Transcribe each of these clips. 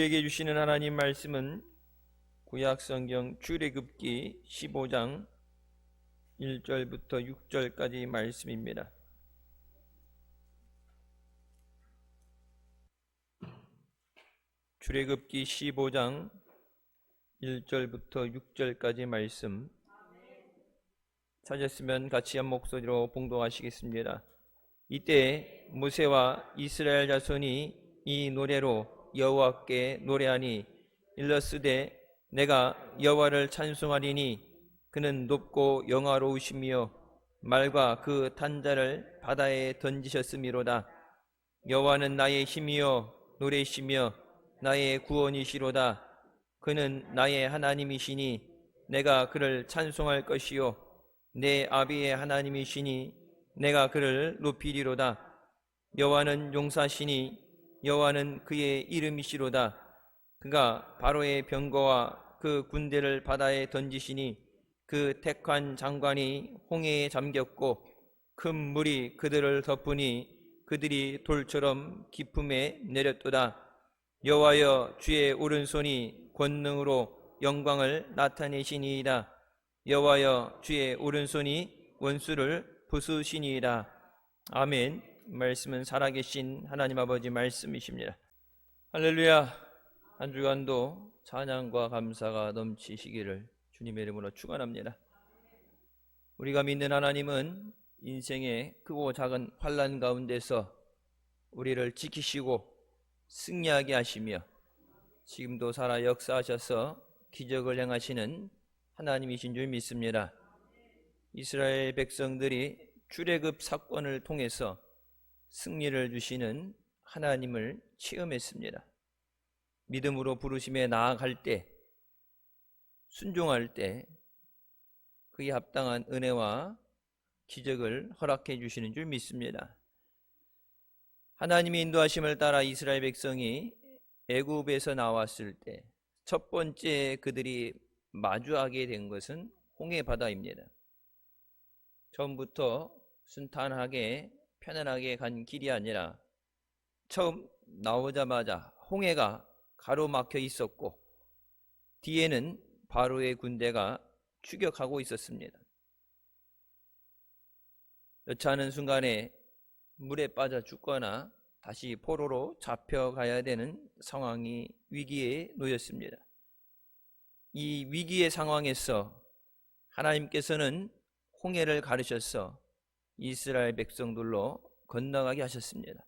우리에게 주시는 하나님 말씀은 구약성경 출애굽기 15장 1절부터 6절까지 말씀입니다. 출애굽기 15장 1절부터 6절까지 말씀 찾았으면 같이 한 목소리로 봉독하시겠습니다. 이때 모세와 이스라엘 자손이 이 노래로 여호와께 노래하니 일러스되 내가 여호와를 찬송하리니 그는 높고 영화로우시며 말과 그 탄자를 바다에 던지셨음이로다. 여호와는 나의 힘이요 노래시며 나의 구원이시로다. 그는 나의 하나님이시니 내가 그를 찬송할 것이요 내 아비의 하나님이시니 내가 그를 높이리로다. 여호와는 용사시니 여호와는 그의 이름이시로다. 그가 바로의 병거와 그 군대를 바다에 던지시니 그 택한 장관이 홍해에 잠겼고 큰 물이 그들을 덮으니 그들이 돌처럼 깊음에 내렸도다. 여호와여 주의 오른손이 권능으로 영광을 나타내시니이다. 여호와여 주의 오른손이 원수를 부수시니이다. 아멘. 말씀은 살아계신 하나님 아버지 말씀이십니다. 할렐루야. 한 주간도 찬양과 감사가 넘치시기를 주님의 이름으로 축원합니다. 우리가 믿는 하나님은 인생의 크고 작은 환난 가운데서 우리를 지키시고 승리하게 하시며 지금도 살아 역사하셔서 기적을 행하시는 하나님이신 줄 믿습니다. 이스라엘 백성들이 출애굽 사건을 통해서 승리를 주시는 하나님을 체험했습니다. 믿음으로 부르심에 나아갈 때, 순종할 때 그에 합당한 은혜와 기적을 허락해 주시는 줄 믿습니다. 하나님의 인도하심을 따라 이스라엘 백성이 애굽에서 나왔을 때 첫 번째 그들이 마주하게 된 것은 홍해 바다입니다. 처음부터 순탄하게 편안하게 간 길이 아니라 처음 나오자마자 홍해가 가로막혀 있었고 뒤에는 바로의 군대가 추격하고 있었습니다. 여차하는 순간에 물에 빠져 죽거나 다시 포로로 잡혀가야 되는 상황이 위기에 놓였습니다. 이 위기의 상황에서 하나님께서는 홍해를 가르셔서 이스라엘 백성들로 건너가게 하셨습니다.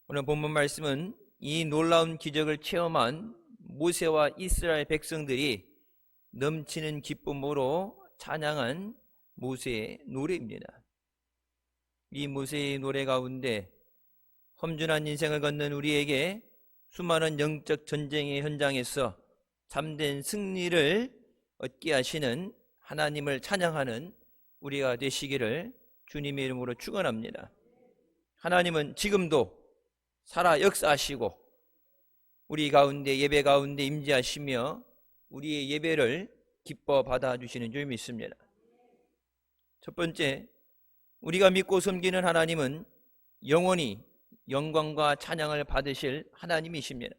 오늘 본문 말씀은 이 놀라운 기적을 체험한 모세와 이스라엘 백성들이 넘치는 기쁨으로 찬양한 모세의 노래입니다. 이 모세의 노래 가운데 험준한 인생을 걷는 우리에게 수많은 영적 전쟁의 현장에서 참된 승리를 얻게 하시는 하나님을 찬양하는 우리가 되시기를 주님의 이름으로 축원합니다. 하나님은 지금도 살아 역사하시고 우리 가운데 예배 가운데 임재하시며 우리의 예배를 기뻐 받아주시는 줄 믿습니다. 첫 번째, 우리가 믿고 섬기는 하나님은 영원히 영광과 찬양을 받으실 하나님이십니다.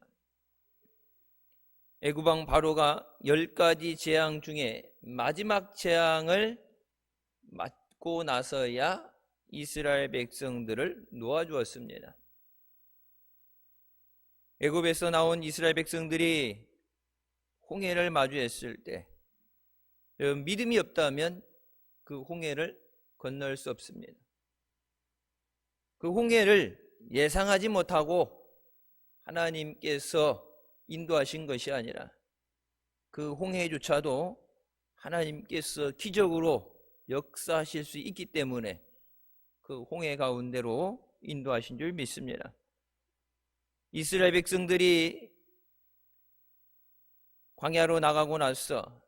애굽왕 바로가 10가지 재앙 중에 마지막 재앙을 맞고 나서야 이스라엘 백성들을 놓아주었습니다. 애굽에서 나온 이스라엘 백성들이 홍해를 마주했을 때 믿음이 없다면 그 홍해를 건널 수 없습니다. 그 홍해를 예상하지 못하고 하나님께서 인도하신 것이 아니라 그 홍해조차도 하나님께서 기적으로 역사하실 수 있기 때문에 그 홍해 가운데로 인도하신 줄 믿습니다. 이스라엘 백성들이 광야로 나가고 나서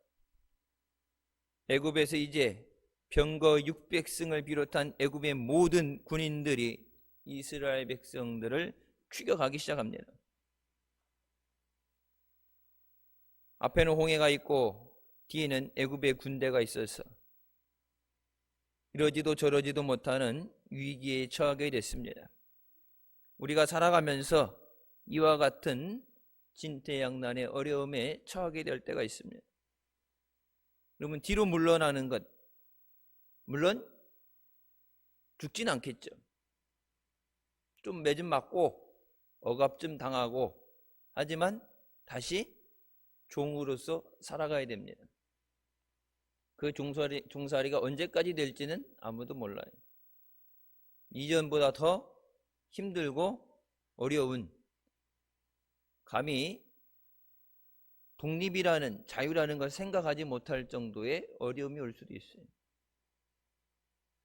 애굽에서 이제 병거 600승을 비롯한 애굽의 모든 군인들이 이스라엘 백성들을 추격하기 시작합니다. 앞에는 홍해가 있고 뒤에는 애굽의 군대가 있어서 이러지도 저러지도 못하는 위기에 처하게 됐습니다. 우리가 살아가면서 이와 같은 진퇴양난의 어려움에 처하게 될 때가 있습니다. 그러면 뒤로 물러나는 것, 물론 죽진 않겠죠. 좀 매좀 맞고 억압 좀 당하고, 하지만 다시 종으로서 살아가야 됩니다. 그 종살이가 언제까지 될지는 아무도 몰라요. 이전보다 더 힘들고 어려운, 감히 독립이라는, 자유라는 걸 생각하지 못할 정도의 어려움이 올 수도 있어요.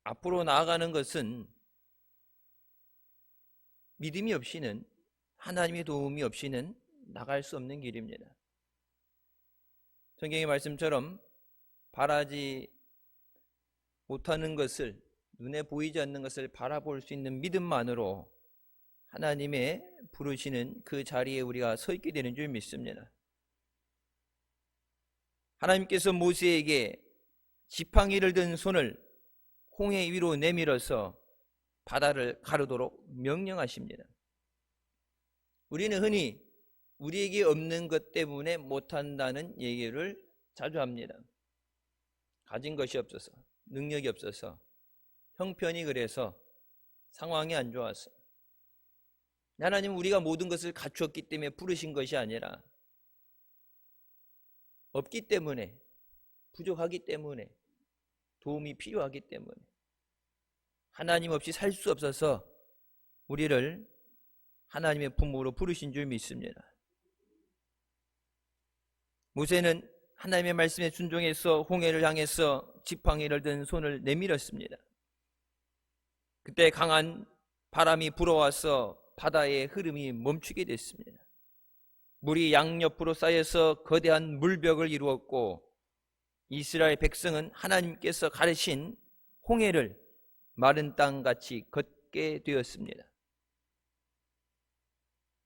앞으로 나아가는 것은 믿음이 없이는, 하나님의 도움이 없이는 나갈 수 없는 길입니다. 성경의 말씀처럼 바라지 못하는 것을, 눈에 보이지 않는 것을 바라볼 수 있는 믿음만으로 하나님의 부르시는 그 자리에 우리가 서 있게 되는 줄 믿습니다. 하나님께서 모세에게 지팡이를 든 손을 홍해 위로 내밀어서 바다를 가르도록 명령하십니다. 우리는 흔히 우리에게 없는 것 때문에 못한다는 얘기를 자주 합니다. 가진 것이 없어서, 능력이 없어서, 형편이 그래서, 상황이 안 좋아서. 하나님은 우리가 모든 것을 갖추었기 때문에 부르신 것이 아니라 없기 때문에, 부족하기 때문에, 도움이 필요하기 때문에, 하나님 없이 살 수 없어서 우리를 하나님의 부모로 부르신 줄 믿습니다. 모세는 하나님의 말씀에 순종해서 홍해를 향해서 지팡이를 든 손을 내밀었습니다. 그때 강한 바람이 불어와서 바다의 흐름이 멈추게 됐습니다. 물이 양옆으로 쌓여서 거대한 물벽을 이루었고, 이스라엘 백성은 하나님께서 가르신 홍해를 마른 땅같이 걷게 되었습니다.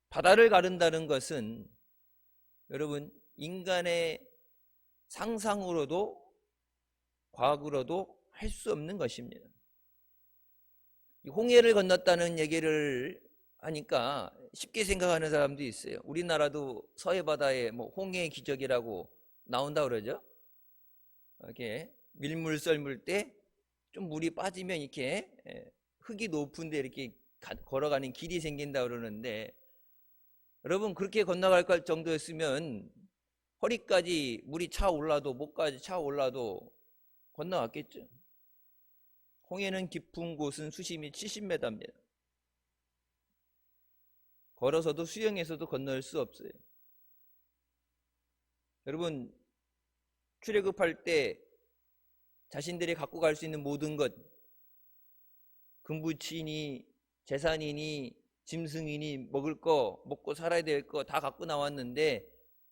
바다를 가른다는 것은 여러분, 인간의 상상으로도 과학으로도 할 수 없는 것입니다. 홍해를 건넜다는 얘기를 하니까 쉽게 생각하는 사람도 있어요. 우리나라도 서해바다에 뭐 홍해 기적이라고 나온다 그러죠. 이렇게 밀물 썰물 때 좀 물이 빠지면 이렇게 흙이 높은데 이렇게 걸어가는 길이 생긴다 그러는데, 여러분, 그렇게 건너갈 정도였으면 허리까지 물이 차 올라도, 목까지 차 올라도 건너갔겠죠. 홍해는 깊은 곳은 수심이 70m입니다. 걸어서도 수영해서도 건널 수 없어요. 여러분, 출애굽할 때 자신들이 갖고 갈 수 있는 모든 것, 금부치니 재산이니 짐승이니 먹을 거, 먹고 살아야 될 거 다 갖고 나왔는데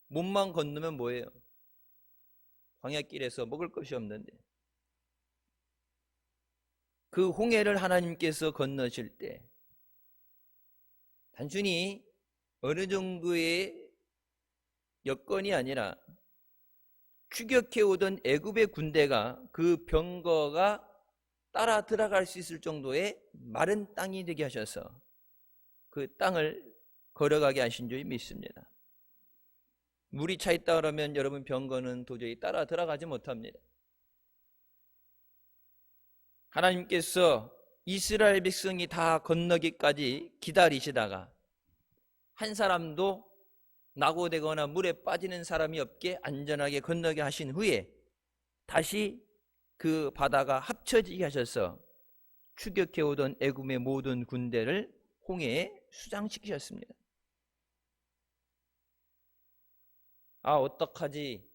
몸만 건너면 뭐예요? 광야길에서 먹을 것이 없는데. 그 홍해를 하나님께서 건너실 때 단순히 어느 정도의 여건이 아니라 추격해오던 애굽의 군대가, 그 병거가 따라 들어갈 수 있을 정도의 마른 땅이 되게 하셔서 그 땅을 걸어가게 하신 줄 믿습니다. 물이 차 있다 그러면 여러분, 병거는 도저히 따라 들어가지 못합니다. 하나님께서 이스라엘 백성이 다 건너기까지 기다리시다가 한 사람도 낙오되거나 물에 빠지는 사람이 없게 안전하게 건너게 하신 후에 다시 그 바다가 합쳐지게 하셔서 추격해오던 애굽의 모든 군대를 홍해에 수장시키셨습니다. 아, 어떡하지?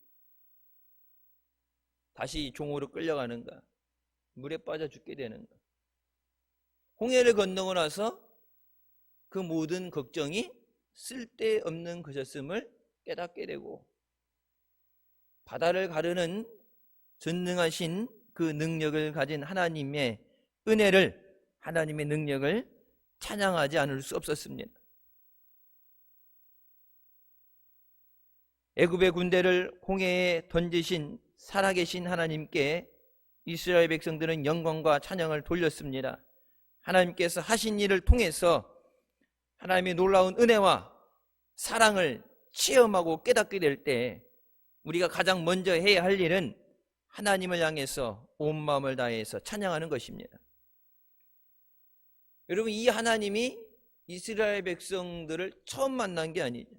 다시 종으로 끌려가는가? 물에 빠져 죽게 되는가? 홍해를 건너고 나서 그 모든 걱정이 쓸데없는 것이었음을 깨닫게 되고, 바다를 가르는 전능하신 그 능력을 가진 하나님의 은혜를, 하나님의 능력을 찬양하지 않을 수 없었습니다. 애굽의 군대를 홍해에 던지신 살아계신 하나님께 이스라엘 백성들은 영광과 찬양을 돌렸습니다. 하나님께서 하신 일을 통해서 하나님의 놀라운 은혜와 사랑을 체험하고 깨닫게 될 때 우리가 가장 먼저 해야 할 일은 하나님을 향해서 온 마음을 다해서 찬양하는 것입니다. 여러분, 이 하나님이 이스라엘 백성들을 처음 만난 게 아니죠.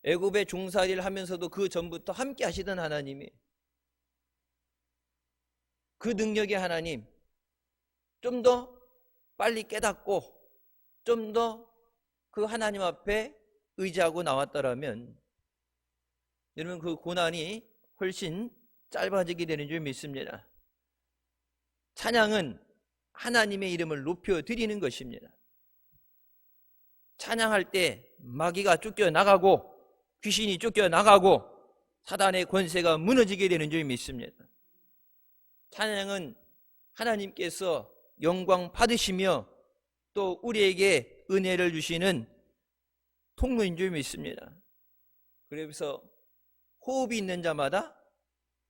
애굽의 종살이를 하면서도 그 전부터 함께 하시던 하나님이, 그 능력의 하나님, 좀 더 빨리 깨닫고 좀 더 그 하나님 앞에 의지하고 나왔더라면 여러분, 그 고난이 훨씬 짧아지게 되는 줄 믿습니다. 찬양은 하나님의 이름을 높여드리는 것입니다. 찬양할 때 마귀가 쫓겨나가고 귀신이 쫓겨나가고 사단의 권세가 무너지게 되는 줄 믿습니다. 찬양은 하나님께서 영광 받으시며 또 우리에게 은혜를 주시는 통로인 줄 믿습니다. 그래서 호흡이 있는 자마다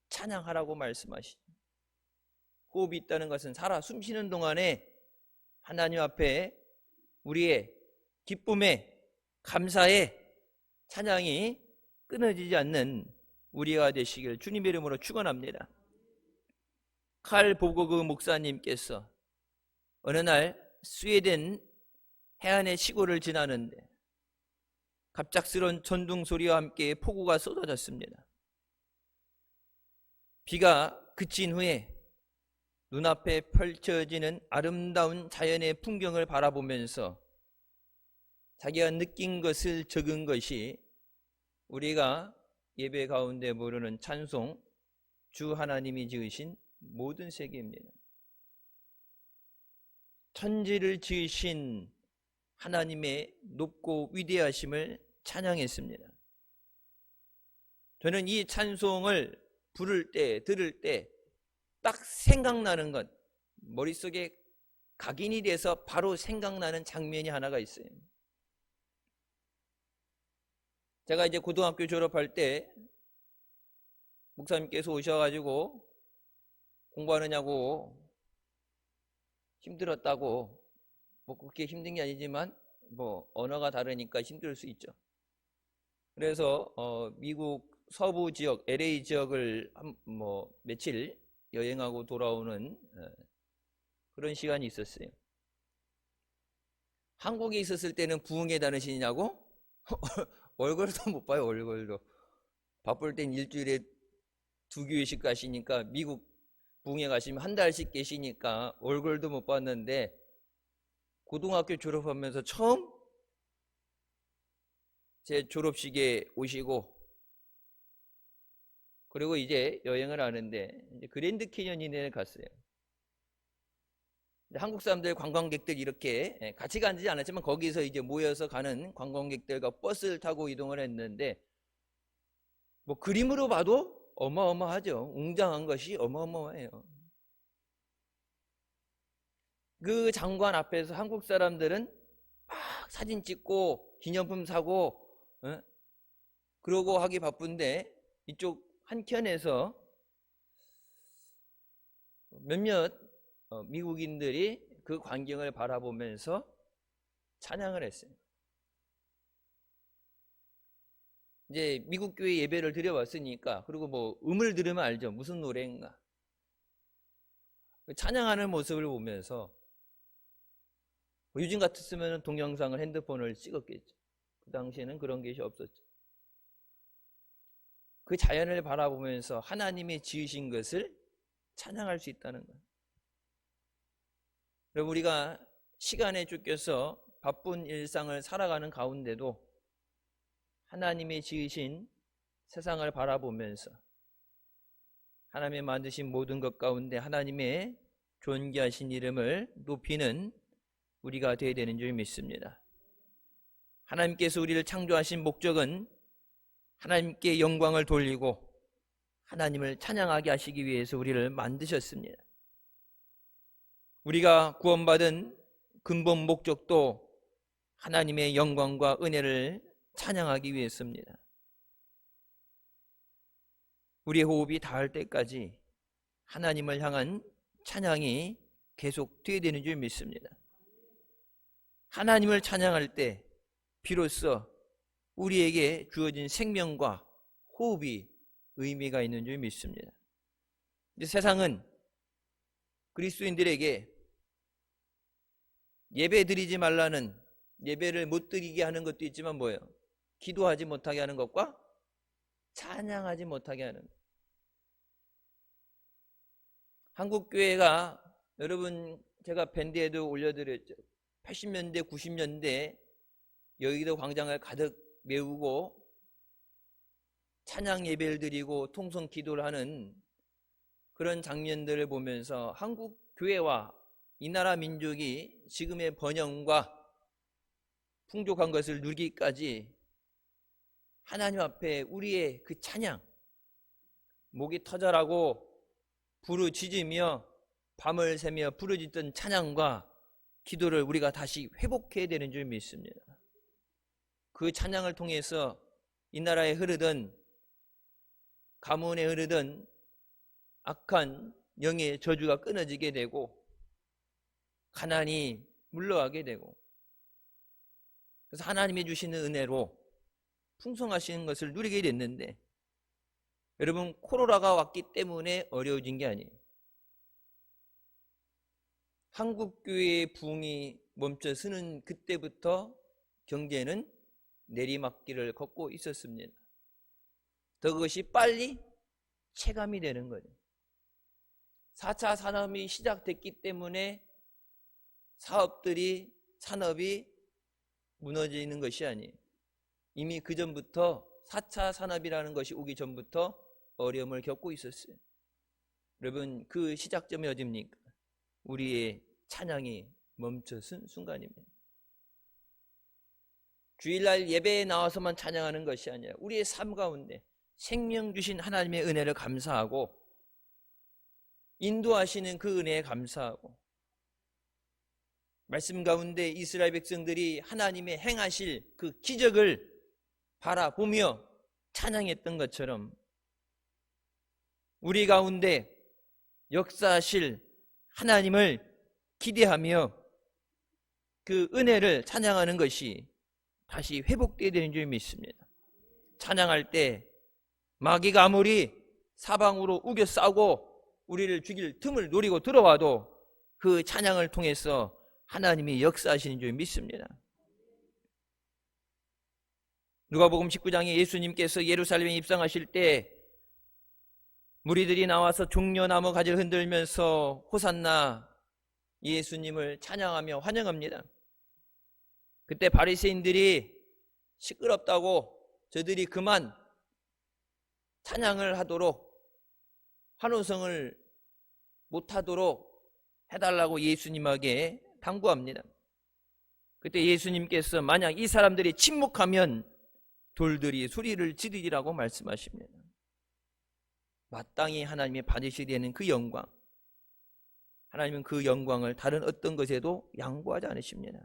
찬양하라고 말씀하시죠. 호흡이 있다는 것은 살아 숨쉬는 동안에 하나님 앞에 우리의 기쁨에 감사에 찬양이 끊어지지 않는 우리가 되시길 주님의 이름으로 축원합니다. 칼 보고그 목사님께서 어느 날 스웨덴 해안의 시골을 지나는데 갑작스런 전등 소리와 함께 폭우가 쏟아졌습니다. 비가 그친 후에 눈앞에 펼쳐지는 아름다운 자연의 풍경을 바라보면서 자기가 느낀 것을 적은 것이 우리가 예배 가운데 부르는 찬송, 주 하나님이 지으신 모든 세계입니다. 천지를 지으신 하나님의 높고 위대하심을 찬양했습니다. 저는 이 찬송을 부를 때, 들을 때 딱 생각나는 것, 머릿속에 각인이 돼서 바로 생각나는 장면이 하나가 있어요. 제가 이제 고등학교 졸업할 때 목사님께서 오셔가지고 공부하느냐고 힘들었다고, 뭐 그렇게 힘든 게 아니지만 뭐 언어가 다르니까 힘들 수 있죠. 그래서 미국 서부 지역 LA 지역을 며칠 여행하고 돌아오는 그런 시간이 있었어요. 한국에 있었을 때는 부흥회 다니시냐고? 얼굴도 못 봐요. 얼굴도 바쁠 땐 일주일에 2교회씩 가시니까, 미국 부흥회 가시면 한 달씩 계시니까 얼굴도 못 봤는데 고등학교 졸업하면서 처음 제 졸업식에 오시고, 그리고 이제 여행을 하는데 이제 그랜드 캐녀닝에 갔어요. 한국 사람들, 관광객들 이렇게 같이 가지 않았지만 거기서 이제 모여서 가는 관광객들과 버스를 타고 이동을 했는데, 뭐 그림으로 봐도 어마어마하죠. 웅장한 것이 어마어마해요. 그 장관 앞에서 한국 사람들은 막 사진 찍고 기념품 사고 그러고 하기 바쁜데, 이쪽 한켠에서 몇몇 미국인들이 그 광경을 바라보면서 찬양을 했어요. 이제 미국 교회 예배를 드려봤으니까, 그리고 뭐 음을 들으면 알죠. 무슨 노래인가. 찬양하는 모습을 보면서 요즘 같았으면 동영상을 핸드폰을 찍었겠죠. 그 당시에는 그런 것이 없었죠. 그 자연을 바라보면서 하나님이 지으신 것을 찬양할 수 있다는 거예요. 여러분, 우리가 시간에 쫓겨서 바쁜 일상을 살아가는 가운데도 하나님이 지으신 세상을 바라보면서 하나님이 만드신 모든 것 가운데 하나님의 존귀하신 이름을 높이는 우리가 되어야 되는 줄 믿습니다. 하나님께서 우리를 창조하신 목적은 하나님께 영광을 돌리고 하나님을 찬양하게 하시기 위해서 우리를 만드셨습니다. 우리가 구원받은 근본 목적도 하나님의 영광과 은혜를 찬양하기 위해서입니다. 우리의 호흡이 닿을 때까지 하나님을 향한 찬양이 계속 되어야 되는 줄 믿습니다. 하나님을 찬양할 때 비로소 우리에게 주어진 생명과 호흡이 의미가 있는 줄 믿습니다. 이제 세상은 그리스도인들에게 예배 드리지 말라는, 예배를 못 드리게 하는 것도 있지만 뭐예요? 기도하지 못하게 하는 것과 찬양하지 못하게 하는 것. 한국교회가, 여러분 제가 밴드에도 올려드렸죠. 80년대 90년대 여의도 광장을 가득 메우고 찬양 예배를 드리고 통성 기도를 하는 그런 장면들을 보면서 한국 교회와 이 나라 민족이 지금의 번영과 풍족한 것을 누리기까지 하나님 앞에 우리의 그 찬양, 목이 터져라고 부르짖으며 밤을 새며 부르짖던 찬양과 기도를 우리가 다시 회복해야 되는 줄 믿습니다. 그 찬양을 통해서 이 나라에 흐르던, 가문에 흐르던 악한 영의 저주가 끊어지게 되고 가난이 물러가게 되고, 그래서 하나님이 주시는 은혜로 풍성하신 것을 누리게 됐는데, 여러분 코로나가 왔기 때문에 어려워진 게 아니에요. 한국교회의 부흥이 멈춰서는 그때부터 경제는 내리막길을 걷고 있었습니다. 더 그것이 빨리 체감이 되는 거죠. 4차 산업이 시작됐기 때문에 산업이 무너지는 것이 아니에요. 이미 그 전부터 4차 산업이라는 것이 오기 전부터 어려움을 겪고 있었어요. 여러분 그 시작점이 어디입니까? 우리의 찬양이 멈춰선 순간입니다. 주일날 예배에 나와서만 찬양하는 것이 아니라 우리의 삶 가운데 생명 주신 하나님의 은혜를 감사하고, 인도하시는 그 은혜에 감사하고, 말씀 가운데 이스라엘 백성들이 하나님의 행하실 그 기적을 바라보며 찬양했던 것처럼 우리 가운데 역사하실 하나님을 기대하며 그 은혜를 찬양하는 것이 다시 회복되어야 되는 줄 믿습니다. 찬양할 때 마귀가 아무리 사방으로 우겨 싸우고 우리를 죽일 틈을 노리고 들어와도 그 찬양을 통해서 하나님이 역사하시는 줄 믿습니다. 누가복음 19장에 예수님께서 예루살렘에 입성하실 때 무리들이 나와서 종려나무 가지를 흔들면서 호산나 예수님을 찬양하며 환영합니다. 그때 바리새인들이 시끄럽다고 저들이 그만 찬양을 하도록, 환호성을 못하도록 해달라고 예수님에게 당부합니다. 그때 예수님께서 만약 이 사람들이 침묵하면 돌들이 소리를 지르리라고 말씀하십니다. 마땅히 하나님이 받으셔야 되는 그 영광, 하나님은 그 영광을 다른 어떤 것에도 양보하지 않으십니다.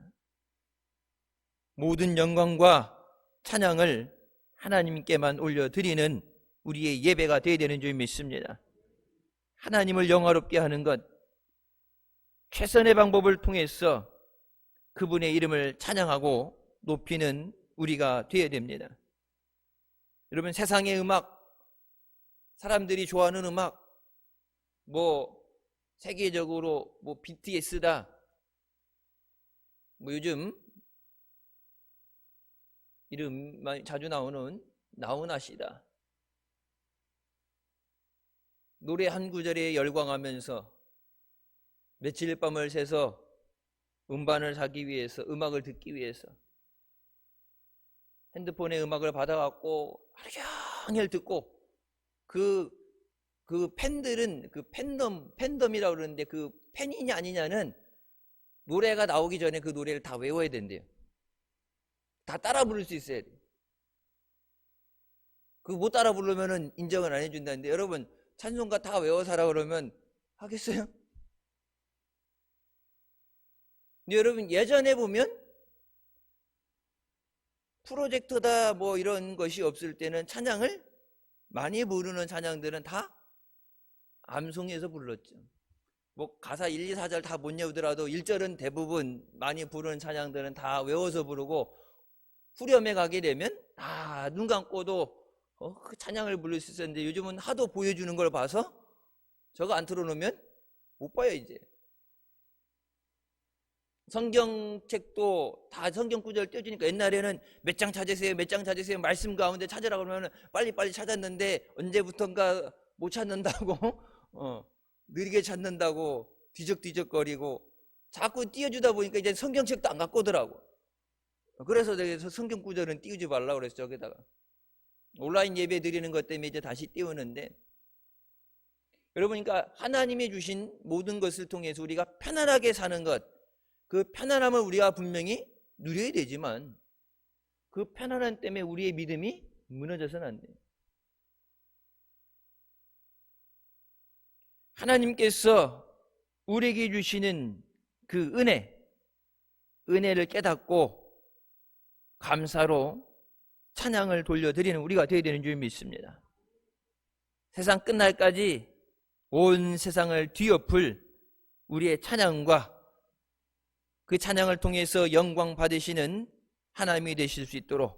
모든 영광과 찬양을 하나님께만 올려드리는 우리의 예배가 되어야 되는 줄 믿습니다. 하나님을 영화롭게 하는 것, 최선의 방법을 통해서 그분의 이름을 찬양하고 높이는 우리가 되어야 됩니다. 여러분 세상의 음악, 사람들이 좋아하는 음악, 세계적으로 BTS다, 요즘 이름 많이 자주 나오는 나훈아씨다, 노래 한 구절에 열광하면서 며칠 밤을 새서 음반을 사기 위해서, 음악을 듣기 위해서 핸드폰에 음악을 받아갖고 하루 종일 듣고, 그 팬들은 그 팬덤이라고 그러는데 그 팬이냐 아니냐는 노래가 나오기 전에 그 노래를 다 외워야 된대요. 다 따라 부를 수 있어야 돼요. 그거 못 따라 부르면은 인정을 안 해준다는데, 여러분 찬송가 다 외워서 하라 그러면 하겠어요? 근데 여러분 예전에 보면 프로젝터다 이런 것이 없을 때는 찬양을 많이 부르는 찬양들은 다 암송해서 불렀죠. 가사 1, 2, 4절 다 못 외우더라도 1절은 대부분 많이 부르는 찬양들은 다 외워서 부르고, 후렴에 가게 되면 눈 감고도 그 찬양을 부를 수 있었는데 요즘은 하도 보여주는 걸 봐서 저거 안 틀어놓으면 못 봐요. 이제 성경책도 다 성경 구절 떼어주니까 옛날에는 몇 장 찾으세요, 몇 장 찾으세요, 말씀 가운데 찾으라고 그러면 빨리빨리 찾았는데 언제부턴가 못 찾는다고 느리게 찾는다고 뒤적뒤적거리고 자꾸 띄워주다 보니까 이제 성경책도 안 갖고 오더라고. 그래서 내가 성경 구절은 띄우지 말라고 그랬어. 저기다가 온라인 예배 드리는 것 때문에 이제 다시 띄우는데, 여러분, 그러니까 하나님이 주신 모든 것을 통해서 우리가 편안하게 사는 것, 그 편안함을 우리가 분명히 누려야 되지만 그 편안함 때문에 우리의 믿음이 무너져서는 안 돼요. 하나님께서 우리에게 주시는 그 은혜를 깨닫고 감사로 찬양을 돌려드리는 우리가 되어야 되는 줄 믿습니다. 세상 끝날까지 온 세상을 뒤엎을 우리의 찬양과 그 찬양을 통해서 영광 받으시는 하나님이 되실 수 있도록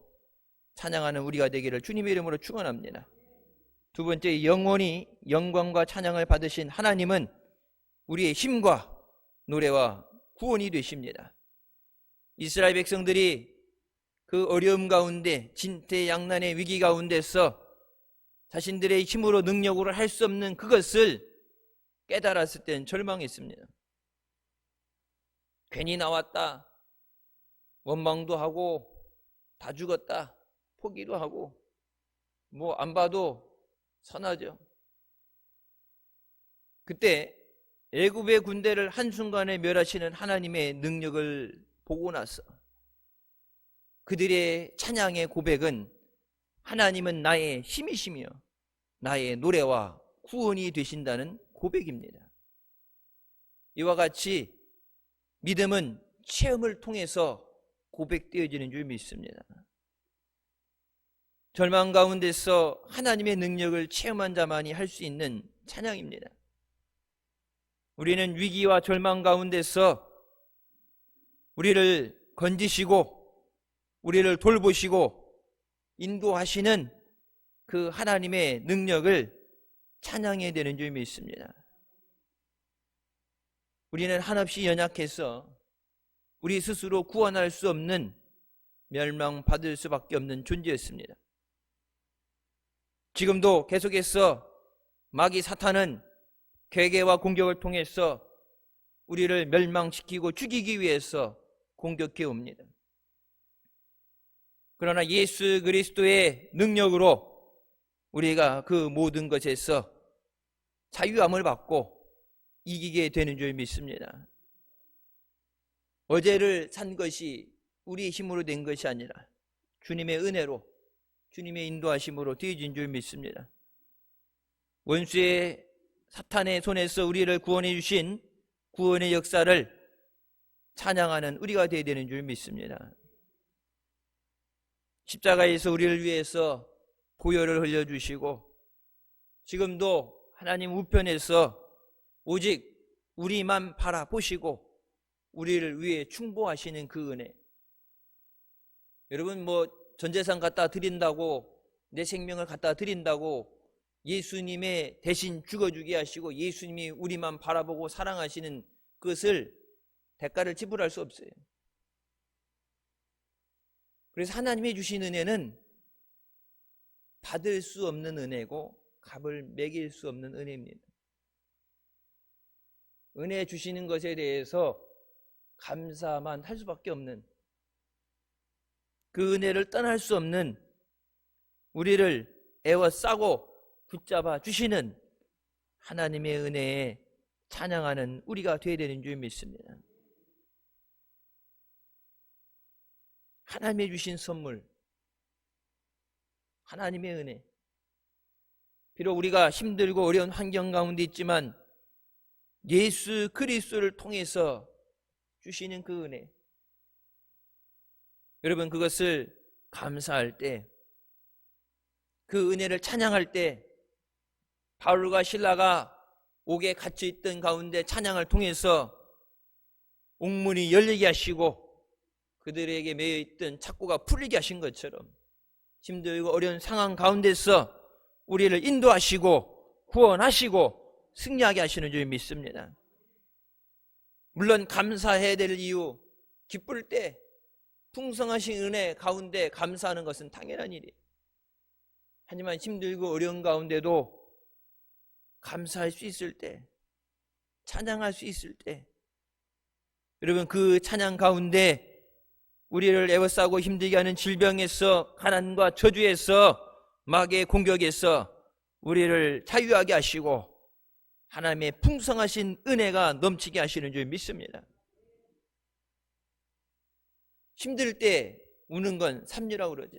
찬양하는 우리가 되기를 주님의 이름으로 축원합니다. 두 번째, 영원히 영광과 찬양을 받으신 하나님은 우리의 힘과 노래와 구원이 되십니다. 이스라엘 백성들이 그 어려움 가운데, 진퇴양난의 위기 가운데서 자신들의 힘으로 능력으로 할 수 없는 그것을 깨달았을 때는 절망했습니다. 괜히 나왔다, 원망도 하고 다 죽었다, 포기도 하고 뭐 안 봐도 선하죠. 그때 애굽의 군대를 한순간에 멸하시는 하나님의 능력을 보고 나서 그들의 찬양의 고백은 하나님은 나의 힘이시며 나의 노래와 구원이 되신다는 고백입니다. 이와 같이 믿음은 체험을 통해서 고백되어지는 줄 믿습니다. 절망 가운데서 하나님의 능력을 체험한 자만이 할 수 있는 찬양입니다. 우리는 위기와 절망 가운데서 우리를 건지시고 우리를 돌보시고 인도하시는 그 하나님의 능력을 찬양해야 되는 줄 믿습니다. 우리는 한없이 연약해서 우리 스스로 구원할 수 없는, 멸망받을 수밖에 없는 존재였습니다. 지금도 계속해서 마귀 사탄은 괴계와 공격을 통해서 우리를 멸망시키고 죽이기 위해서 공격해 옵니다. 그러나 예수 그리스도의 능력으로 우리가 그 모든 것에서 자유함을 받고 이기게 되는 줄 믿습니다. 어제를 산 것이 우리 힘으로 된 것이 아니라 주님의 은혜로, 주님의 인도하심으로 되어진 줄 믿습니다. 원수의 사탄의 손에서 우리를 구원해 주신 구원의 역사를 찬양하는 우리가 되어야 되는 줄 믿습니다. 십자가에서 우리를 위해서 보혈을 흘려주시고 지금도 하나님 우편에서 오직 우리만 바라보시고 우리를 위해 충보하시는 그 은혜. 여러분, 전재산 갖다 드린다고, 내 생명을 갖다 드린다고 예수님의 대신 죽어주게 하시고 예수님이 우리만 바라보고 사랑하시는 그것을 대가를 지불할 수 없어요. 그래서 하나님이 주신 은혜는 받을 수 없는 은혜고 값을 매길 수 없는 은혜입니다. 은혜 주시는 것에 대해서 감사만 할 수밖에 없는, 그 은혜를 떠날 수 없는, 우리를 애워싸고 붙잡아 주시는 하나님의 은혜에 찬양하는 우리가 되어야 되는 줄 믿습니다. 하나님이 주신 선물, 하나님의 은혜. 비록 우리가 힘들고 어려운 환경 가운데 있지만 예수 그리스도를 통해서 주시는 그 은혜, 여러분, 그것을 감사할 때, 그 은혜를 찬양할 때 바울과 실라가 옥에 갇혀있던 가운데 찬양을 통해서 옥문이 열리게 하시고 그들에게 매여 있던 착고가 풀리게 하신 것처럼 힘들고 어려운 상황 가운데서 우리를 인도하시고 구원하시고 승리하게 하시는 줄 믿습니다. 물론 감사해야 될 이유, 기쁠 때 풍성하신 은혜 가운데 감사하는 것은 당연한 일이에요. 하지만 힘들고 어려운 가운데도 감사할 수 있을 때, 찬양할 수 있을 때, 여러분 그 찬양 가운데 우리를 애워싸고 힘들게 하는 질병에서, 가난과 저주에서, 마귀의 공격에서 우리를 자유하게 하시고 하나님의 풍성하신 은혜가 넘치게 하시는 줄 믿습니다. 힘들 때 우는 건 삼류라고 그러죠.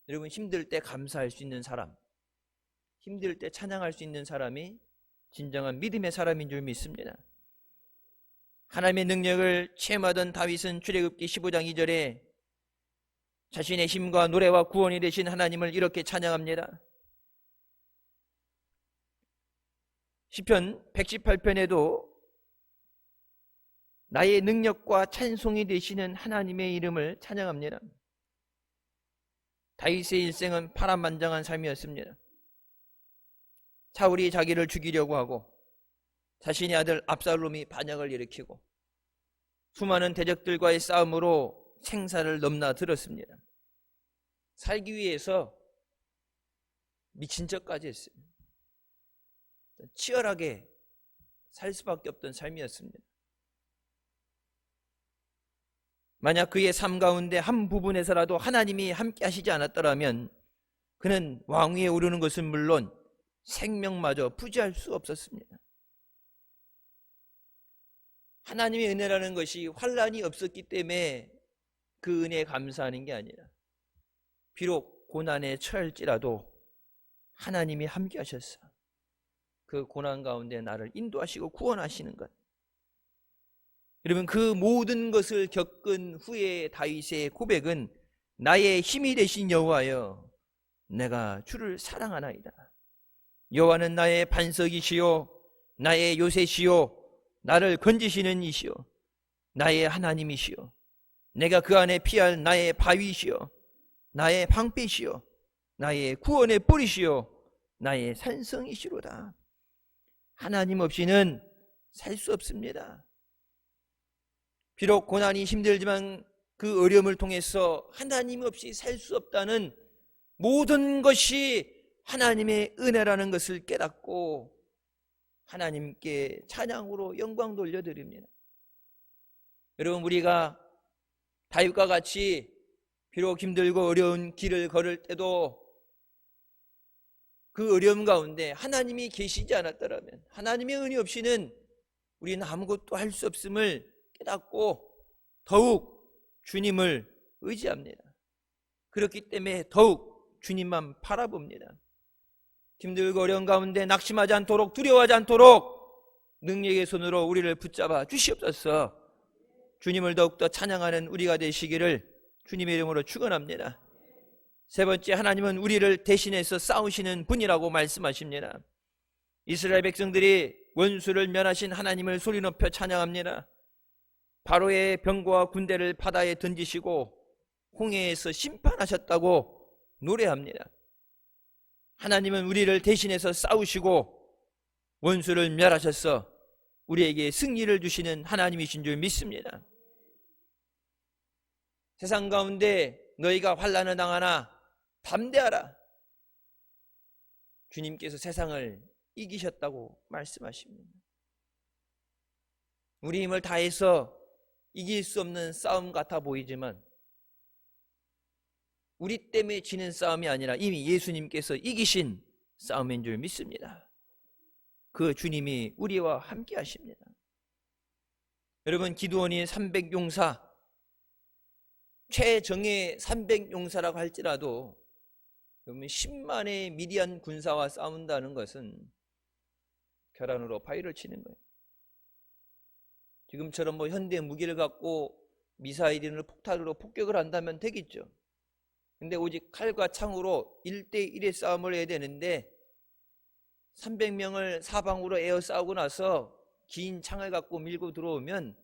여러분 힘들 때 감사할 수 있는 사람, 힘들 때 찬양할 수 있는 사람이 진정한 믿음의 사람인 줄 믿습니다. 하나님의 능력을 체험하던 다윗은 출애굽기 15장 2절에 자신의 힘과 노래와 구원이 되신 하나님을 이렇게 찬양합니다. 시편 118편에도 나의 능력과 찬송이 되시는 하나님의 이름을 찬양합니다. 다윗의 일생은 파란만장한 삶이었습니다. 사울이 자기를 죽이려고 하고 자신의 아들 압살롬이 반역을 일으키고 수많은 대적들과의 싸움으로 생사를 넘나들었습니다. 살기 위해서 미친 척까지 했어요. 치열하게 살 수밖에 없던 삶이었습니다. 만약 그의 삶 가운데 한 부분에서라도 하나님이 함께 하시지 않았더라면 그는 왕위에 오르는 것은 물론 생명마저 부지할 수 없었습니다. 하나님의 은혜라는 것이 환난이 없었기 때문에 그 은혜에 감사하는 게 아니라 비록 고난에 처할지라도 하나님이 함께 하셨어. 그 고난 가운데 나를 인도하시고 구원하시는 것. 여러분 그 모든 것을 겪은 후에 다윗의 고백은 나의 힘이 되신 여호와여 내가 주를 사랑하나이다. 여호와는 나의 반석이시요 나의 요새시요 나를 건지시는 이시요 나의 하나님이시요 내가 그 안에 피할 나의 바위시요 나의 방패시요 나의 구원의 뿌리시요 나의 산성이시로다. 하나님 없이는 살 수 없습니다. 비록 고난이 힘들지만 그 어려움을 통해서 하나님 없이 살 수 없다는 모든 것이 하나님의 은혜라는 것을 깨닫고 하나님께 찬양으로 영광 돌려드립니다. 여러분 우리가 다윗과 같이 비록 힘들고 어려운 길을 걸을 때도 그 어려움 가운데 하나님이 계시지 않았더라면 하나님의 은혜 없이는 우리는 아무것도 할 수 없음을 깨닫고 더욱 주님을 의지합니다. 그렇기 때문에 더욱 주님만 바라봅니다. 힘들고 어려운 가운데 낙심하지 않도록 두려워하지 않도록 능력의 손으로 우리를 붙잡아 주시옵소서. 주님을 더욱더 찬양하는 우리가 되시기를 주님의 이름으로 축원합니다. 세 번째, 하나님은 우리를 대신해서 싸우시는 분이라고 말씀하십니다. 이스라엘 백성들이 원수를 멸하신 하나님을 소리 높여 찬양합니다. 바로의 병거와 군대를 바다에 던지시고 홍해에서 심판하셨다고 노래합니다. 하나님은 우리를 대신해서 싸우시고 원수를 멸하셔서 우리에게 승리를 주시는 하나님이신 줄 믿습니다. 세상 가운데 너희가 환난을 당하나 담대하라. 주님께서 세상을 이기셨다고 말씀하십니다. 우리 힘을 다해서 이길 수 없는 싸움 같아 보이지만 우리 때문에 지는 싸움이 아니라 이미 예수님께서 이기신 싸움인 줄 믿습니다. 그 주님이 우리와 함께 하십니다. 여러분 기드온이 300용사 최정예 300용사라고 할지라도 10만의 미디안 군사와 싸운다는 것은 계란으로 바위를 치는 거예요. 지금처럼 현대 무기를 갖고 미사일이나 폭탄으로 폭격을 한다면 되겠죠. 근데 오직 칼과 창으로 1대1의 싸움을 해야 되는데 300명을 사방으로 에어싸우고 나서 긴 창을 갖고 밀고 들어오면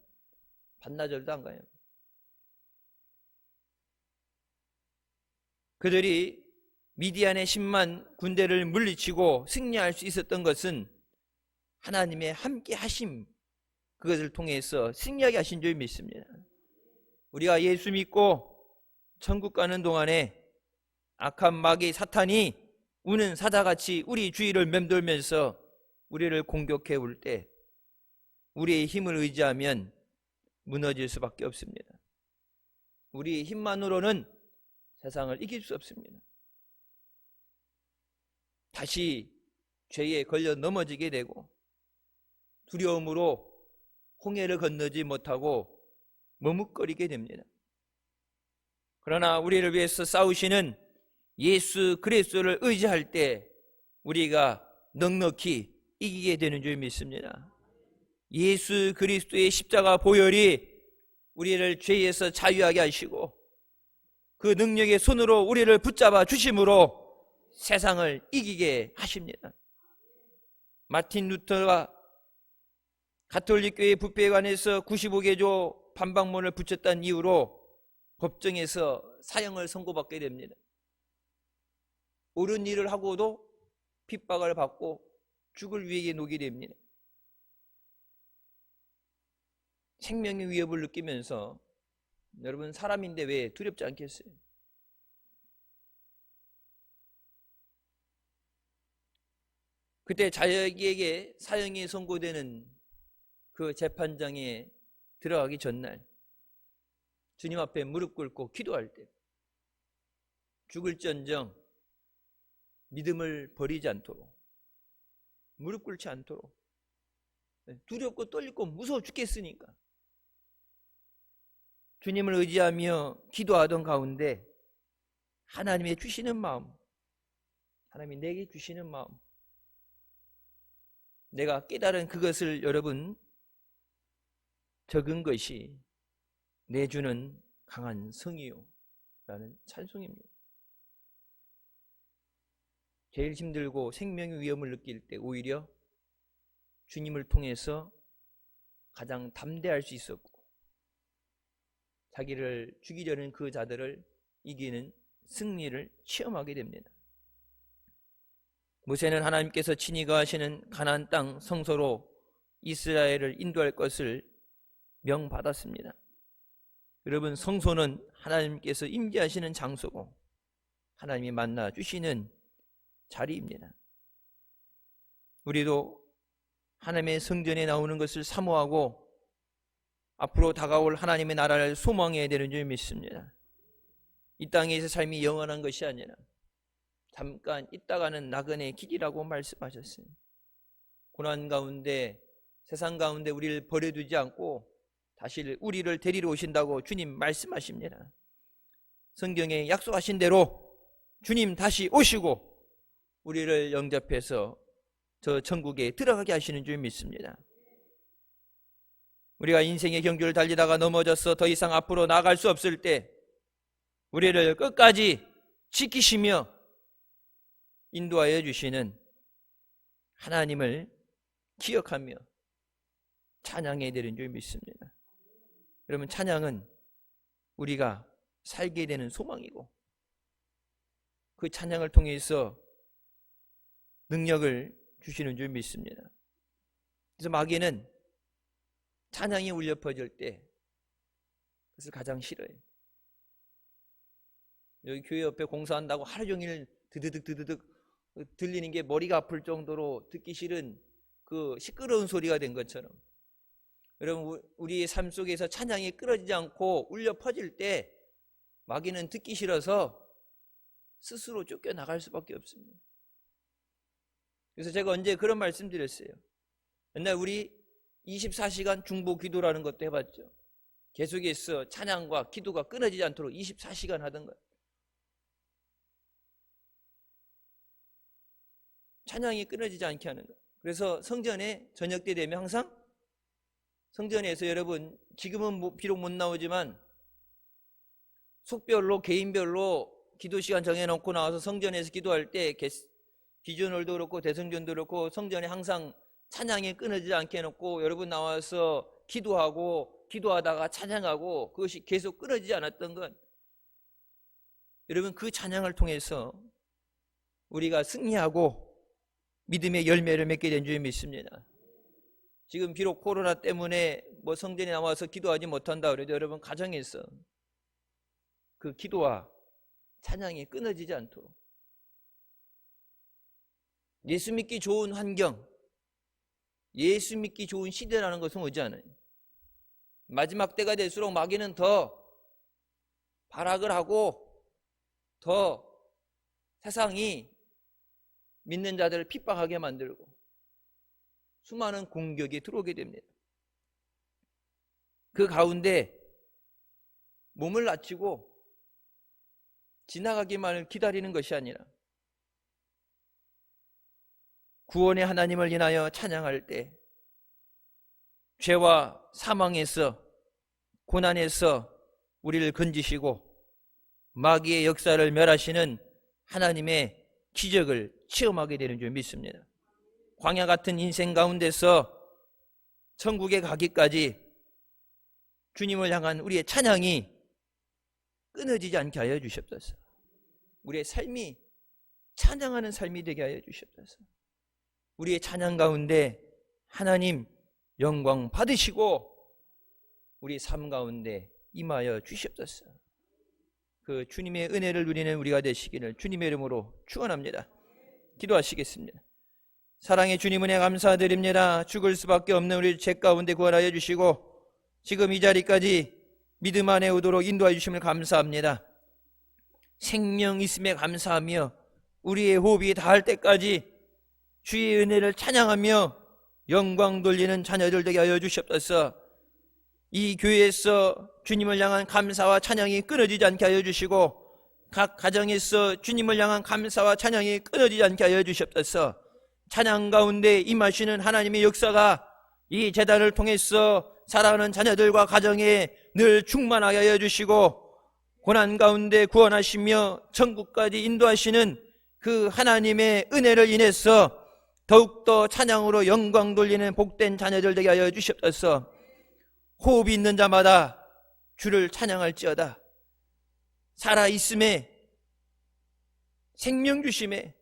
반나절도 안 가요. 그들이 미디안의 10만 군대를 물리치고 승리할 수 있었던 것은 하나님의 함께 하심, 그것을 통해서 승리하게 하신 줄 믿습니다. 우리가 예수 믿고 천국 가는 동안에 악한 마귀 사탄이 우는 사자같이 우리 주위를 맴돌면서 우리를 공격해 올 때 우리의 힘을 의지하면 무너질 수밖에 없습니다. 우리의 힘만으로는 세상을 이길 수 없습니다. 다시 죄에 걸려 넘어지게 되고 두려움으로 홍해를 건너지 못하고 머뭇거리게 됩니다. 그러나 우리를 위해서 싸우시는 예수 그리스도를 의지할 때 우리가 넉넉히 이기게 되는 줄 믿습니다. 예수 그리스도의 십자가 보혈이 우리를 죄에서 자유하게 하시고 그 능력의 손으로 우리를 붙잡아 주심으로 세상을 이기게 하십니다. 마틴 루터가 가톨릭 교회 부패에 관해서 95개조 반박문을 붙였다는 이유로 법정에서 사형을 선고받게 됩니다. 옳은 일을 하고도 핍박을 받고 죽을 위기에 놓이게 됩니다. 생명의 위협을 느끼면서 여러분, 사람인데 왜 두렵지 않겠어요? 그때 자기에게 사형이 선고되는 그 재판장에 들어가기 전날 주님 앞에 무릎 꿇고 기도할 때 죽을지언정 믿음을 버리지 않도록, 무릎 꿇지 않도록, 두렵고 떨리고 무서워 죽겠으니까 주님을 의지하며 기도하던 가운데 하나님의 주시는 마음, 하나님이 내게 주시는 마음, 내가 깨달은 그것을 여러분 적은 것이 내주는 강한 성이요 라는 찬송입니다. 제일 힘들고 생명의 위험을 느낄 때 오히려 주님을 통해서 가장 담대할 수 있었고 자기를 죽이려는 그 자들을 이기는 승리를 체험하게 됩니다. 모세는 하나님께서 친히 거하시는 가나안 땅 성소로 이스라엘을 인도할 것을 명받았습니다. 여러분, 성소는 하나님께서 임재하시는 장소고 하나님이 만나 주시는 자리입니다. 우리도 하나님의 성전에 나오는 것을 사모하고 앞으로 다가올 하나님의 나라를 소망해야 되는 줄 믿습니다. 이 땅에서 삶이 영원한 것이 아니라 잠깐 있다가는 나그네 길이라고 말씀하셨어요. 고난 가운데, 세상 가운데 우리를 버려두지 않고 다시 우리를 데리러 오신다고 주님 말씀하십니다. 성경에 약속하신 대로 주님 다시 오시고 우리를 영접해서 저 천국에 들어가게 하시는 줄 믿습니다. 우리가 인생의 경주를 달리다가 넘어져서 더 이상 앞으로 나아갈 수 없을 때 우리를 끝까지 지키시며 인도하여 주시는 하나님을 기억하며 찬양해야 되는 줄 믿습니다. 여러분, 찬양은 우리가 살게 되는 소망이고 그 찬양을 통해서 능력을 주시는 줄 믿습니다. 그래서 마귀는 찬양이 울려 퍼질 때 그것을 가장 싫어해요. 여기 교회 옆에 공사한다고 하루 종일 드드득 들리는 게 머리가 아플 정도로 듣기 싫은 그 시끄러운 소리가 된 것처럼 여러분, 우리의 삶 속에서 찬양이 끊어지지 않고 울려 퍼질 때 마귀는 듣기 싫어서 스스로 쫓겨나갈 수밖에 없습니다. 그래서 제가 언제 그런 말씀 드렸어요. 옛날 우리 24시간 중보 기도라는 것도 해봤죠. 계속해서 찬양과 기도가 끊어지지 않도록 24시간 하던 거예요. 찬양이 끊어지지 않게 하는 거예요. 그래서 성전에 저녁 때 되면 항상 성전에서 여러분, 지금은 비록 못 나오지만 속별로 개인별로 기도 시간 정해놓고 나와서 성전에서 기도할 때 기준홀도 그렇고 대성전도 그렇고 성전에 항상 찬양이 끊어지지 않게 해놓고 여러분 나와서 기도하고 기도하다가 찬양하고 그것이 계속 끊어지지 않았던 건 여러분, 그 찬양을 통해서 우리가 승리하고 믿음의 열매를 맺게 된 줄 믿습니다. 지금 비록 코로나 때문에 뭐 성전에 나와서 기도하지 못한다 그래도 여러분, 가정에서 그 기도와 찬양이 끊어지지 않도록, 예수 믿기 좋은 환경, 예수 믿기 좋은 시대라는 것은 오지 않아요. 마지막 때가 될수록 마귀는 더 발악을 하고 더 세상이 믿는 자들을 핍박하게 만들고 수많은 공격이 들어오게 됩니다. 그 가운데 몸을 낮추고 지나가기만을 기다리는 것이 아니라 구원의 하나님을 인하여 찬양할 때 죄와 사망에서, 고난에서 우리를 건지시고 마귀의 역사를 멸하시는 하나님의 기적을 체험하게 되는 줄 믿습니다. 광야 같은 인생 가운데서 천국에 가기까지 주님을 향한 우리의 찬양이 끊어지지 않게 하여 주시옵소서. 우리의 삶이 찬양하는 삶이 되게 하여 주시옵소서. 우리의 찬양 가운데 하나님 영광 받으시고 우리 삶 가운데 임하여 주시옵소서. 그 주님의 은혜를 누리는 우리가 되시기를 주님의 이름으로 축원합니다. 기도하시겠습니다. 사랑의 주님, 은혜 감사드립니다. 죽을 수밖에 없는 우리 죄 가운데 구원하여 주시고 지금 이 자리까지 믿음 안에 오도록 인도하여 주심을 감사합니다. 생명 있음에 감사하며 우리의 호흡이 닿을 때까지 주의 은혜를 찬양하며 영광 돌리는 자녀들 되게 하여 주시옵소서. 이 교회에서 주님을 향한 감사와 찬양이 끊어지지 않게 하여 주시고 각 가정에서 주님을 향한 감사와 찬양이 끊어지지 않게 하여 주시옵소서. 찬양 가운데 임하시는 하나님의 역사가 이 제단을 통해서 살아가는 자녀들과 가정에 늘 충만하게 하여 주시고 고난 가운데 구원하시며 천국까지 인도하시는 그 하나님의 은혜를 인해서 더욱더 찬양으로 영광 돌리는 복된 자녀들 되게 하여 주시옵소서. 호흡이 있는 자마다 주를 찬양할지어다. 살아있음에, 생명 주심에,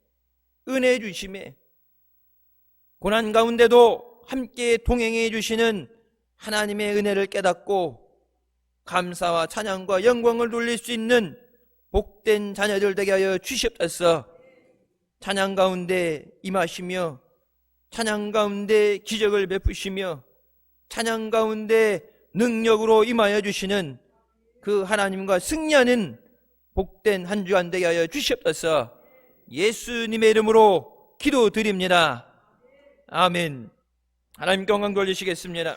은혜 주심에, 고난 가운데도 함께 동행해 주시는 하나님의 은혜를 깨닫고 감사와 찬양과 영광을 돌릴 수 있는 복된 자녀들 되게 하여 주시옵소서. 찬양 가운데 임하시며 찬양 가운데 기적을 베푸시며 찬양 가운데 능력으로 임하여 주시는 그 하나님과 승리하는 복된 한 주간 되게 하여 주시옵소서. 예수님의 이름으로 기도드립니다. 아멘. 하나님께 영광 돌리시겠습니다.